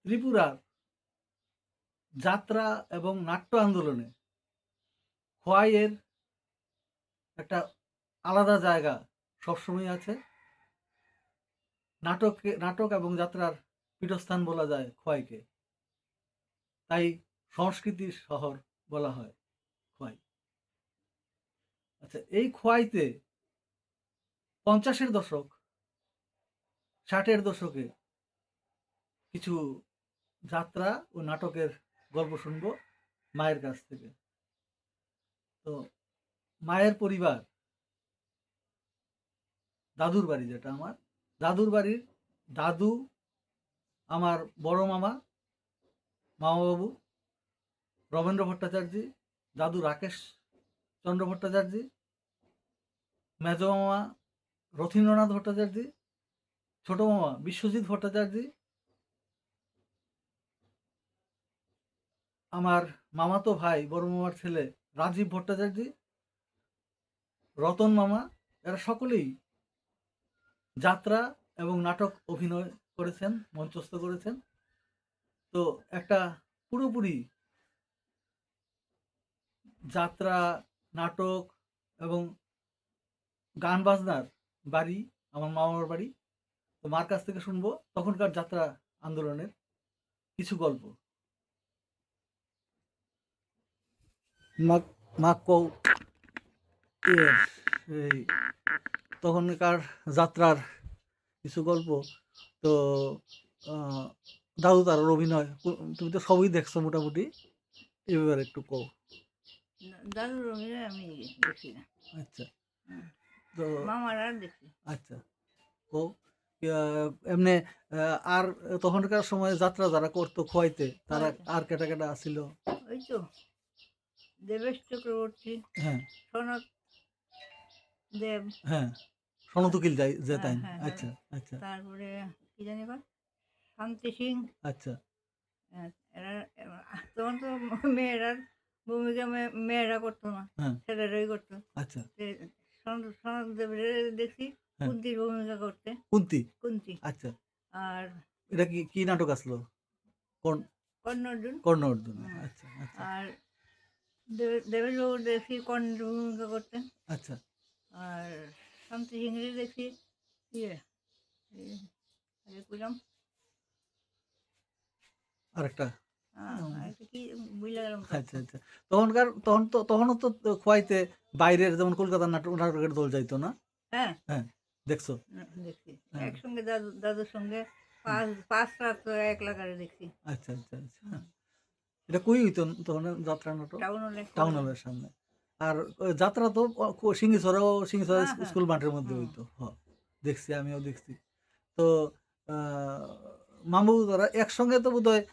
ত্রিপুরার যাত্রা এবং নাট্য আন্দোলনে খোয়াইয়ের একটা আলাদা জায়গা সবসময় আছে। নাটক এবং যাত্রার পীঠস্থান বলা যায় খোয়াইকে। তাই সংস্কৃতির শহর বলা হয় খোয়াই। আচ্ছা, এই খোয়াইতে 50-এর দশক, 60-এর দশকে কিছু যাত্রা ও নাটকের গল্প শুনবো মায়ের কাছ থেকে। তো মায়ের পরিবার, দাদুর বাড়ি যেটা আমার, দাদুর বাড়ির দাদু আমার বড় মামা, মামাবাবু রমেন্দ্র ভট্টাচার্য, দাদু রাকেশ চন্দ্র ভট্টাচার্য, মেজ মামা রথীন্দ্রনাথ ভট্টাচার্য, ছোট মামা বিশ্বজিৎ ভট্টাচার্য, আমার মামাতো ভাই বড় মামার ছেলে রাজীব ভট্টাচার্য, রতন মামা, এরা সকলেই যাত্রা এবং নাটক অভিনয় করেছেন, মঞ্চস্থ করেছেন। তো একটা পুরোপুরি যাত্রা, নাটক এবং গান বাজনার বাড়ি আমার মামার বাড়ি। তো মার কাছ থেকে শুনবো তখনকার যাত্রা আন্দোলনের কিছু গল্প। মা কও এই তখনকার যাত্রার কিছু গল্প। তো দাদু তার অভিনয় তুমি তো সবই দেখছো মোটামুটি, এবার একটু কও। দাদুর অভিনয় আমি দেখি না। আচ্ছা, তো মামার আর দেখি। আচ্ছা, কও এমনি। আর তখনকার সময় যাত্রা যারা করতো খোয়াইতে, তারা আর কেটা কেটা আসিল? ওই তো দেবেশ চক্রবর্তী, হ্যাঁ সনৎ দেব, হ্যাঁ, সনতুকিল যাই যে তাই। হ্যাঁ, আচ্ছা আচ্ছা তারপরে কি জানি কয় শান্তি সিং। আচ্ছা এরা তখন তো মেয়েরার ভূমিকা মেয়েরা করতো না, হ্যাঁ ছেলেরাই করতো। আচ্ছা সনৎ দেবের দেখছি হ্যাঁ, কুন্তির ভূমিকা করতে। কুন্তি। আচ্ছা, আর এটা কি কি নাটক আসলো? কর্ণ অর্জুন। কর্ণ অর্জুন। আচ্ছা আচ্ছা আর দেবেশ বাবু দেখছি কর্ণের ভূমিকা করতে। আচ্ছা আর শান্তি সিংহের দেখছি ইয়ে কইলাম আরেকটা। আরেকটা কি বুঝলে গেলাম। আচ্ছা আচ্ছা, তখনও তো খোয়াইতে বাইরের যেমন কলকাতার নাটকের দল যাইতো না? হ্যাঁ হ্যাঁ, দেখছো? দেখছি হ্যাঁ একসঙ্গে দাদুর সঙ্গে পাঁচ রাত তো এক লাগারে দেখছি। আচ্ছা আচ্ছা আচ্ছা, এটা কই হইতো তখন যাত্রা নাটক? টাউন হলের সামনে। আর যাত্রা তো সিঙ্গিছড়া স্কুল মাঠের মধ্যে হইতো। দেখছি, আমিও দেখছি। তো মামু তারা একসঙ্গে তো বোধহয়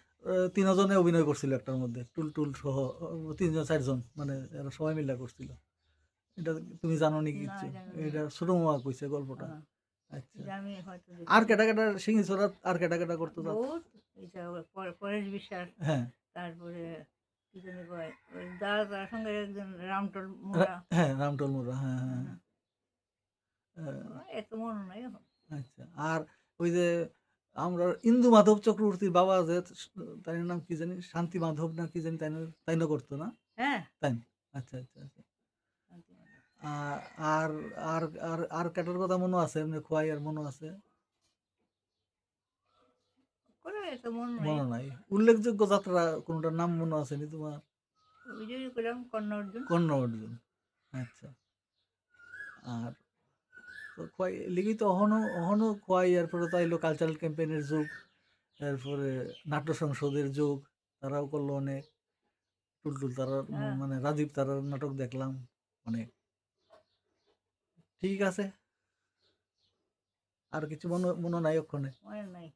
3 জনে অভিনয় করছিল একটার মধ্যে, টুল সহ 3-4 জন, মানে এরা সবাই মিলে করছিল। এটা তুমি জানো নি কিছু? এটা ছোট মামা কইছে গল্পটা। আচ্ছা, আর কেটা কেটা সিঙ্গিছড়া আর কেটা কেটা করতো? পরেশ বিশ্বাস, হ্যাঁ তারপরে কি জানি কয় ওই তার সঙ্গে একজন রামটোল মোড়া। হ্যাঁ, রামটোল মোড়া। হ্যাঁ হ্যাঁ এত মনে নাই এখন। আচ্ছা, আর ওই যে আমরা ইন্দু মাধব চক্রবর্তীর বাবা যে, তাই নাম কি জানি, শান্তি মাধব না কি জানি, তাই না করতো না? হ্যাঁ তাই। আচ্ছা আচ্ছা আচ্ছা। আর আর আর আর কাটার কথা মনে আছে? এমনি খোয়াই আর মনে আছে? এত মনে মনে নাই। উল্লেখযোগ্য যাত্রা কোনটার নাম মনে আছে নি তোমার? ওই যে কইলাম কর্ণ অর্জুন। কর্ণ অর্জুন। আচ্ছা, আর তো খোয়াই লিগেই তো অহনো খোয়াই, এরপরে তো আইলো কালচারাল ক্যাম্পেইনের যুগ, এরপরে নাট্য সংসদের যুগ, তারাও করলো অনেক। টুলটুল তারা, মানে রাজীব তারার নাটক দেখলাম অনেক। ঠিক আছে, আর কিছু মনে নাই ওখানে? মনে নাই।